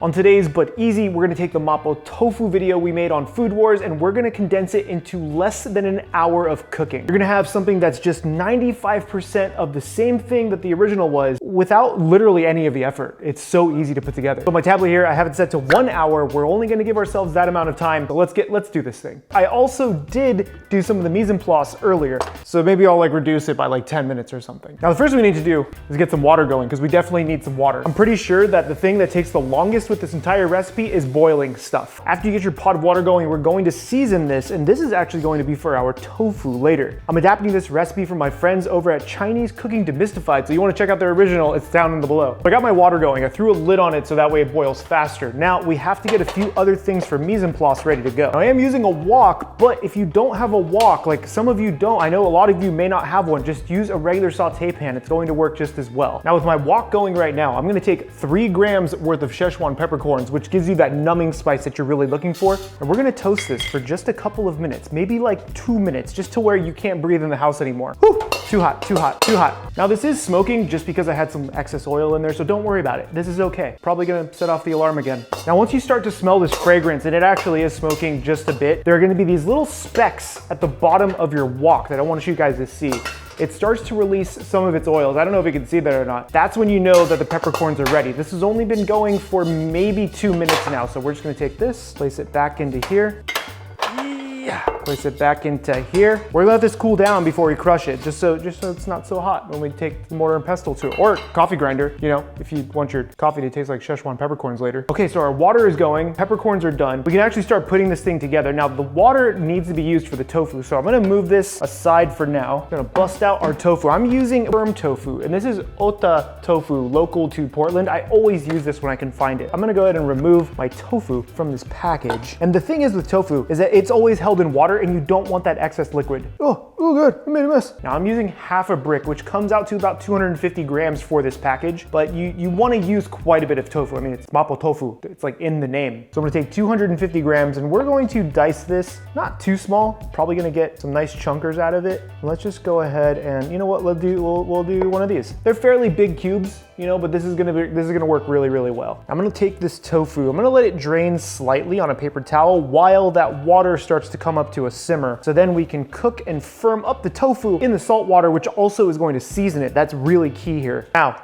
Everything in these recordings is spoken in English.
On today's But Easy, we're gonna take the Mapo Tofu video we made on Food Wars and we're gonna condense it into less than an hour of cooking. You're gonna have something that's just 95% of the same thing that the original was without literally any of the effort. It's so easy to put together. So my tablet here, I have it set to 1 hour. We're only gonna give ourselves that amount of time, but let's do this thing. I also did do some of the mise en place earlier, so maybe I'll like reduce it by like 10 minutes or something. Now the first thing we need to do is get some water going because we definitely need some water. I'm pretty sure that the thing that takes the longest with this entire recipe is boiling stuff. After you get your pot of water going, we're going to season this, and this is actually going to be for our tofu later. I'm adapting this recipe from my friends over at Chinese Cooking Demystified, so you want to check out their original, it's down in the below. I got my water going, I threw a lid on it so that way it boils faster. Now we have to get a few other things for mise en place ready to go. Now, I am using a wok, but if you don't have a wok, like some of you don't, I know a lot of you may not have one, just use a regular saute pan, it's going to work just as well. Now with my wok going right now, I'm gonna take 3 grams worth of Szechuan peppercorns, which gives you that numbing spice that you're really looking for. And we're gonna toast this for just a couple of minutes, maybe like 2 minutes, just to where you can't breathe in the house anymore. Whew, too hot, too hot, too hot. Now this is smoking just because I had some excess oil in there, so don't worry about it. This is okay. Probably gonna set off the alarm again. Now once you start to smell this fragrance, and it actually is smoking just a bit, there are gonna be these little specks at the bottom of your wok that I want you guys to see. It starts to release some of its oils. I don't know if you can see that or not. That's when you know that the peppercorns are ready. This has only been going for maybe 2 minutes now. So we're just gonna take this, place it back into here. Place it back into here. We're gonna let this cool down before we crush it, just so it's not so hot when we take the mortar and pestle to it, or coffee grinder, you know, if you want your coffee to taste like Szechuan peppercorns later. Okay, so our water is going, peppercorns are done. We can actually start putting this thing together. Now the water needs to be used for the tofu, so I'm gonna move this aside for now. I'm gonna bust out our tofu. I'm using firm tofu, and this is Ota tofu, local to Portland. I always use this when I can find it. I'm gonna go ahead and remove my tofu from this package. And the thing is with tofu is that it's always held in water and you don't want that excess liquid. Oh good, I made a mess. Now I'm using half a brick, which comes out to about 250 grams for this package, but you wanna use quite a bit of tofu. I mean, it's Mapo Tofu, it's like in the name. So I'm gonna take 250 grams and we're going to dice this, not too small, probably gonna get some nice chunkers out of it. Let's just go ahead and, you know what, we'll do one of these. They're fairly big cubes, you know, but this is gonna work really, really well. I'm gonna take this tofu, I'm gonna let it drain slightly on a paper towel while that water starts to come up to a simmer. So then we can cook and firm up the tofu in the salt water, which also is going to season it. That's really key here. Now,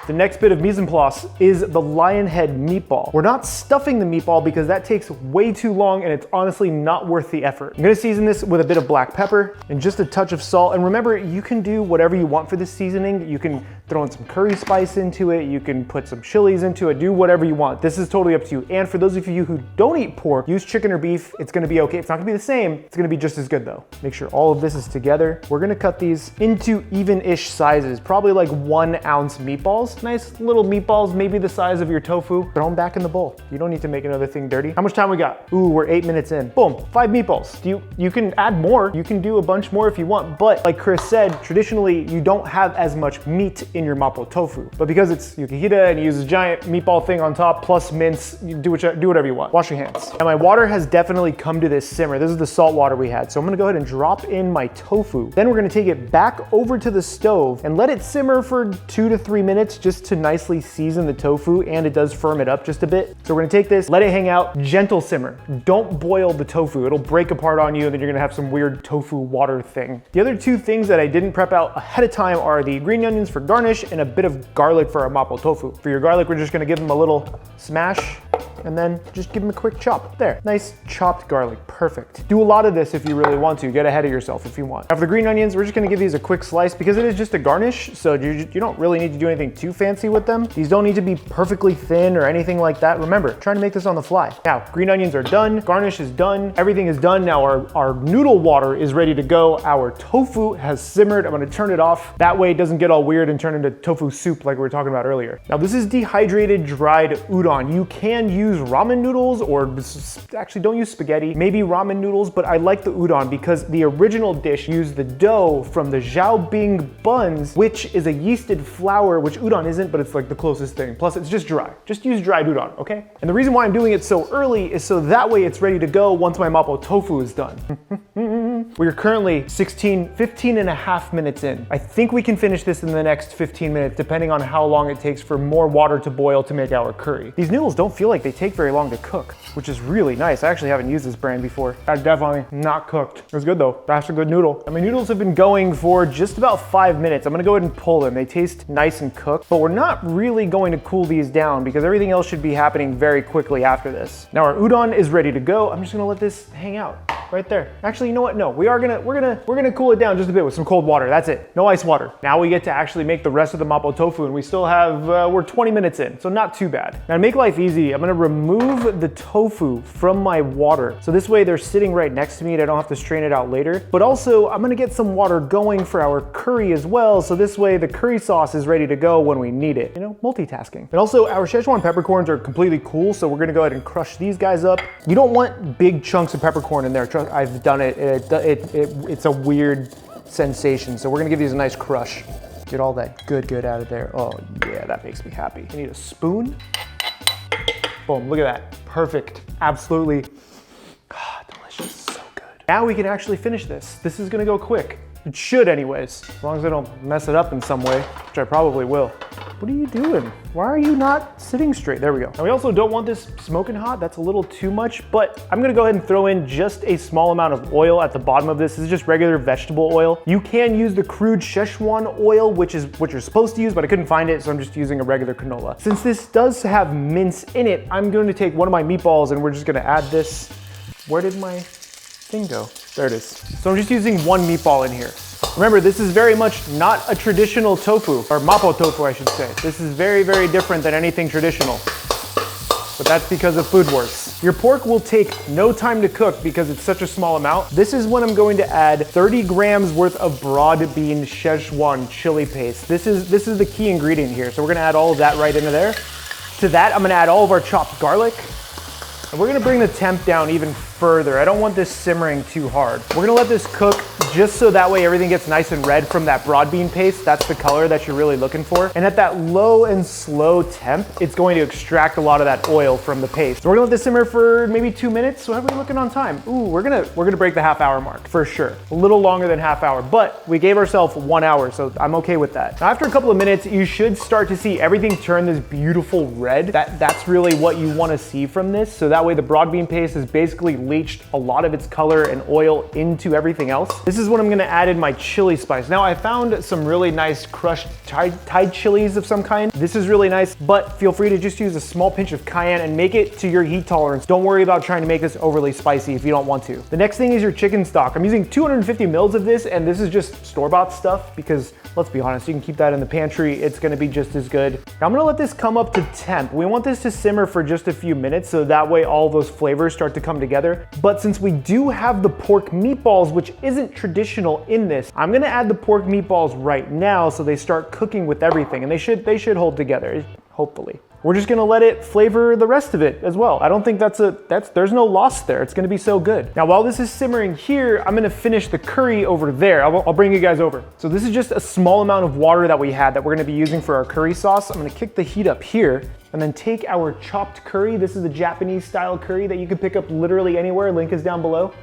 the next bit of mise en place is the lion head meatball. We're not stuffing the meatball because that takes way too long and it's honestly not worth the effort. I'm gonna season this with a bit of black pepper and just a touch of salt. And remember, you can do whatever you want for this seasoning. You can throw in some curry spice into it. You can put some chilies into it, do whatever you want. This is totally up to you. And for those of you who don't eat pork, use chicken or beef. It's gonna be okay. It's not gonna be the same. It's gonna be just as good though. Make sure all of this is together. We're gonna cut these into even-ish sizes, probably like 1 ounce meatballs. Nice little meatballs, maybe the size of your tofu. Throw them back in the bowl. You don't need to make another thing dirty. How much time we got? Ooh, we're 8 minutes in. Boom, 5 meatballs. You can add more. You can do a bunch more if you want, but like Chris said, traditionally you don't have as much meat in your Mapo tofu. But because it's Yukihira and you use a giant meatball thing on top plus mince, you do whatever you want. Wash your hands. And my water has definitely come to this simmer. This is the salt water we had. So I'm gonna go ahead and drop in my tofu. Then we're gonna take it back over to the stove and let it simmer for 2 to 3 minutes just to nicely season the tofu, and it does firm it up just a bit. So we're gonna take this, let it hang out, gentle simmer. Don't boil the tofu. It'll break apart on you and then you're gonna have some weird tofu water thing. The other 2 things that I didn't prep out ahead of time are the green onions for garnish and a bit of garlic for our Mapo tofu. For your garlic, we're just gonna give them a little smash and then just give them a quick chop. There, nice chopped garlic, perfect. Do a lot of this if you really want to. Get ahead of yourself if you want. Now for the green onions, we're just gonna give these a quick slice because it is just a garnish, so you don't really need to do anything too fancy with them. These don't need to be perfectly thin or anything like that. Remember, trying to make this on the fly. Now, green onions are done, garnish is done, everything is done. Now our noodle water is ready to go. Our tofu has simmered. I'm gonna turn it off. That way it doesn't get all weird and turn into tofu soup like we were talking about earlier. Now this is dehydrated dried udon. You can use ramen noodles or actually don't use spaghetti, maybe ramen noodles, but I like the udon because the original dish used the dough from the xiaobing buns, which is a yeasted flour, which udon isn't, but it's like the closest thing. Plus it's just dry. Just use dried udon, okay? And the reason why I'm doing it so early is so that way it's ready to go once my Mapo tofu is done. We're currently 15 and a half minutes in. I think we can finish this in the next 15 minutes, depending on how long it takes for more water to boil to make our curry. These noodles don't feel like they take very long to cook, which is really nice. I actually haven't used this brand before. That's definitely not cooked. It was good though. That's a good noodle. And my noodles have been going for just about 5 minutes. I'm gonna go ahead and pull them. They taste nice and cooked, but we're not really going to cool these down because everything else should be happening very quickly after this. Now our udon is ready to go. I'm just gonna let this hang out right there. Actually, you know what? No, we're gonna cool it down just a bit with some cold water. That's it. No ice water. Now we get to actually make the rest of the Mapo Tofu, and we still have, we're 20 minutes in, so not too bad. Now to make life easy, I'm gonna remove the tofu from my water. So this way they're sitting right next to me and I don't have to strain it out later. But also I'm gonna get some water going for our curry as well. So this way the curry sauce is ready to go when we need it. You know, multitasking. And also our Szechuan peppercorns are completely cool. So we're gonna go ahead and crush these guys up. You don't want big chunks of peppercorn in there. I've done it. It's a weird sensation. So we're gonna give these a nice crush. Get all that good out of there. Oh yeah, that makes me happy. I need a spoon. Boom, look at that. Perfect, absolutely. Delicious, so good. Now we can actually finish this. This is gonna go quick. It should anyways, as long as I don't mess it up in some way, which I probably will. What are you doing? Why are you not sitting straight? There we go. Now we also don't want this smoking hot. That's a little too much, but I'm gonna go ahead and throw in just a small amount of oil at the bottom of this. This is just regular vegetable oil. You can use the crude Szechuan oil, which is what you're supposed to use, but I couldn't find it, so I'm just using a regular canola. Since this does have mince in it, I'm going to take one of my meatballs and we're just gonna add this. Where did my thing go? There it is. So I'm just using one meatball in here. Remember, this is very much not a traditional tofu, or Mapo Tofu, I should say. This is very, very different than anything traditional. But that's because of Food Wars. Your pork will take no time to cook because it's such a small amount. This is when I'm going to add 30 grams worth of broad bean Szechuan chili paste. This is the key ingredient here. So we're gonna add all of that right into there. To that, I'm gonna add all of our chopped garlic. And we're gonna bring the temp down even further. I don't want this simmering too hard. We're gonna let this cook just so that way everything gets nice and red from that broad bean paste. That's the color that you're really looking for. And at that low and slow temp, it's going to extract a lot of that oil from the paste. So we're gonna let this simmer for maybe 2 minutes. So how are we looking on time? Ooh, we're gonna break the half-hour mark for sure. A little longer than half hour, but we gave ourselves 1 hour, so I'm okay with that. Now after a couple of minutes, you should start to see everything turn this beautiful red. That's really what you wanna see from this. So that way the broad bean paste has basically leached a lot of its color and oil into everything else. This is what I'm gonna add in my chili spice. Now I found some really nice crushed Thai chilies of some kind. This is really nice, but feel free to just use a small pinch of cayenne and make it to your heat tolerance. Don't worry about trying to make this overly spicy if you don't want to. The next thing is your chicken stock. I'm using 250 mils of this, and this is just store-bought stuff because let's be honest, you can keep that in the pantry. It's gonna be just as good. Now I'm gonna let this come up to temp. We want this to simmer for just a few minutes so that way all those flavors start to come together. But since we do have the pork meatballs, which isn't traditional in this, I'm gonna add the pork meatballs right now so they start cooking with everything, and they should hold together, hopefully. We're just gonna let it flavor the rest of it as well. I don't think there's no loss there. It's gonna be so good. Now, while this is simmering here, I'm gonna finish the curry over there. I'll bring you guys over. So this is just a small amount of water that we had that we're gonna be using for our curry sauce. I'm gonna kick the heat up here and then take our chopped curry. This is the Japanese style curry that you can pick up literally anywhere. Link is down below.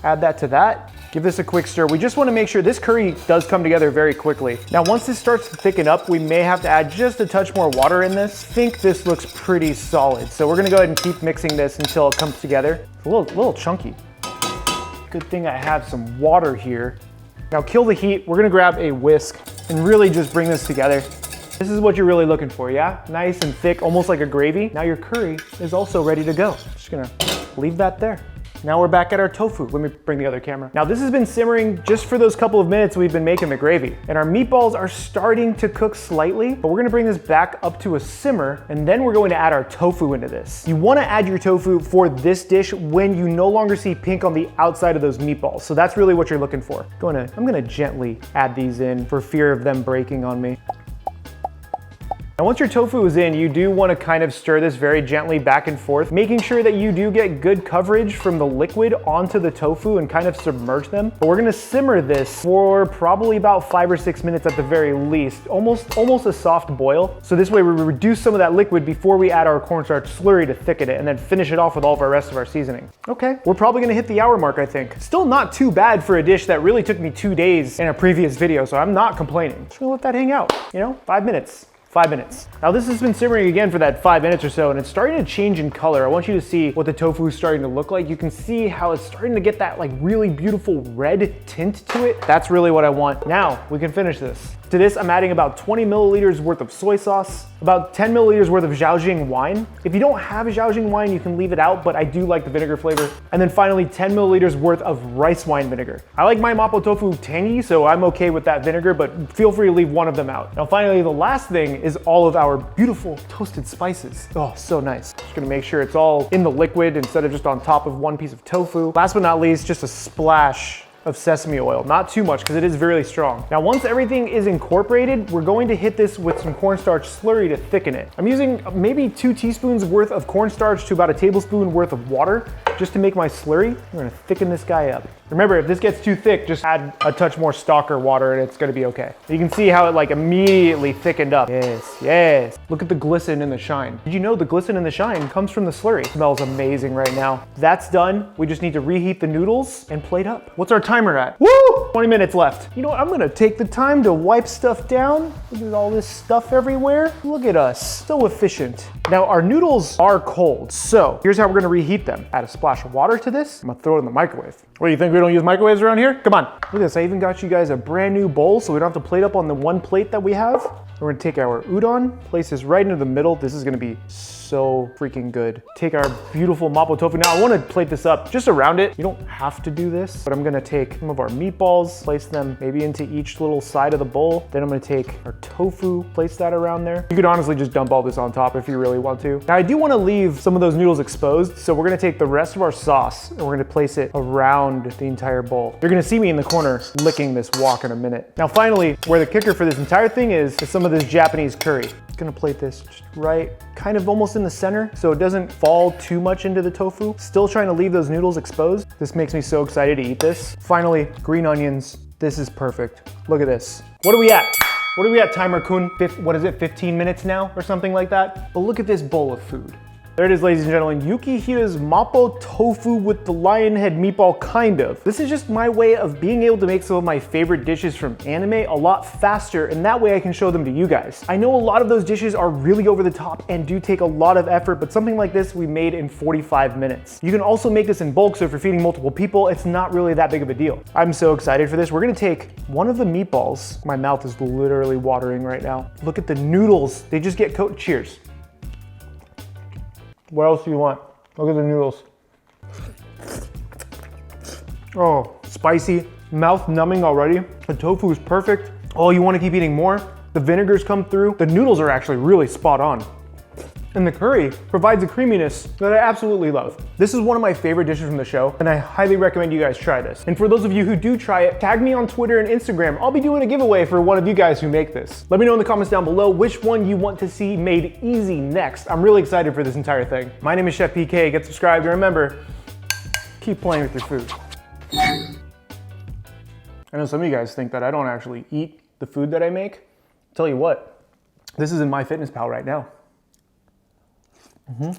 Add that to that. Give this a quick stir. We just wanna make sure this curry does come together very quickly. Now, once this starts to thicken up, we may have to add just a touch more water in this. I think this looks pretty solid. So we're gonna go ahead and keep mixing this until it comes together. It's a little chunky. Good thing I have some water here. Now kill the heat. We're gonna grab a whisk and really just bring this together. This is what you're really looking for, yeah? Nice and thick, almost like a gravy. Now your curry is also ready to go. Just gonna leave that there. Now we're back at our tofu. Let me bring the other camera. Now this has been simmering just for those couple of minutes we've been making the gravy. And our meatballs are starting to cook slightly, but we're gonna bring this back up to a simmer, and then we're going to add our tofu into this. You wanna add your tofu for this dish when you no longer see pink on the outside of those meatballs. So that's really what you're looking for. I'm gonna gently add these in for fear of them breaking on me. Now once your tofu is in, you do want to kind of stir this very gently back and forth, making sure that you do get good coverage from the liquid onto the tofu and kind of submerge them. But we're gonna simmer this for probably about 5 or 6 minutes at the very least, almost a soft boil. So this way we reduce some of that liquid before we add our cornstarch slurry to thicken it and then finish it off with all of our rest of our seasoning. Okay, we're probably gonna hit the hour mark, I think. Still not too bad for a dish that really took me 2 days in a previous video, so I'm not complaining. Just gonna let that hang out, you know, 5 minutes. 5 minutes. Now this has been simmering again for that 5 minutes or so, and it's starting to change in color. I want you to see what the tofu is starting to look like. You can see how it's starting to get that like really beautiful red tint to it. That's really what I want. Now we can finish this. To this, I'm adding about 20 milliliters worth of soy sauce, about 10 milliliters worth of Zhaoxing wine. If you don't have Zhaoxing wine, you can leave it out, but I do like the vinegar flavor. And then finally, 10 milliliters worth of rice wine vinegar. I like my Mapo Tofu tangy, so I'm okay with that vinegar, but feel free to leave one of them out. Now finally, the last thing is all of our beautiful toasted spices. Oh, so nice. Just gonna make sure it's all in the liquid instead of just on top of one piece of tofu. Last but not least, just a splash of sesame oil. Not too much because it is very strong. Now once everything is incorporated, we're going to hit this with some cornstarch slurry to thicken it. I'm using maybe 2 teaspoons worth of cornstarch to about a tablespoon worth of water just to make my slurry. We're gonna thicken this guy up. Remember, if this gets too thick, just add a touch more stock or water and it's gonna be okay. You can see how it like immediately thickened up. Yes, yes. Look at the glisten and the shine. Did you know the glisten and the shine comes from the slurry? It smells amazing right now. That's done. We just need to reheat the noodles and plate up. What's our timer at? Woo! 20 minutes left. You know what? I'm gonna take the time to wipe stuff down. Look at all this stuff everywhere. Look at us, so efficient. Now our noodles are cold, so here's how we're gonna reheat them. Add a splash of water to this. I'm gonna throw it in the microwave. What do you think, we don't use microwaves around here? Come on. Look at this, I even got you guys a brand new bowl so we don't have to plate up on the one plate that we have. We're gonna take our udon, place this right into the middle. This is gonna be so freaking good. Take our beautiful Mapo Tofu. Now I wanna plate this up just around it. You don't have to do this, but I'm gonna take some of our meatballs, place them maybe into each little side of the bowl. Then I'm gonna take our tofu, place that around there. You could honestly just dump all this on top if you really want to. Now I do wanna leave some of those noodles exposed, so we're gonna take the rest of our sauce and we're gonna place it around the entire bowl. You're gonna see me in the corner licking this wok in a minute. Now finally, where the kicker for this entire thing is some of this Japanese curry. Gonna plate this just right, kind of almost in the center so it doesn't fall too much into the tofu. Still trying to leave those noodles exposed. This makes me so excited to eat this. Finally, green onions. This is perfect. Look at this. What are we at? What are we at, Timer Kun? What is it, 15 minutes now or something like that? But look at this bowl of food. There it is, ladies and gentlemen, Yukihira's Mapo Tofu with the lion head meatball, kind of. This is just my way of being able to make some of my favorite dishes from anime a lot faster, and that way I can show them to you guys. I know a lot of those dishes are really over the top and do take a lot of effort, but something like this we made in 45 minutes. You can also make this in bulk, so if you're feeding multiple people, it's not really that big of a deal. I'm so excited for this. We're gonna take one of the meatballs. My mouth is literally watering right now. Look at the noodles. They just get coated. Cheers. What else do you want? Look at the noodles. Oh, spicy, mouth numbing already. The tofu is perfect. Oh, you want to keep eating more? The vinegars come through. The noodles are actually really spot on. And the curry provides a creaminess that I absolutely love. This is one of my favorite dishes from the show, and I highly recommend you guys try this. And for those of you who do try it, tag me on Twitter and Instagram. I'll be doing a giveaway for one of you guys who make this. Let me know in the comments down below which one you want to see made easy next. I'm really excited for this entire thing. My name is Chef PK. Get subscribed, and remember, keep playing with your food. I know some of you guys think that I don't actually eat the food that I make. I'll tell you what, this is in MyFitnessPal right now. Mm-hmm.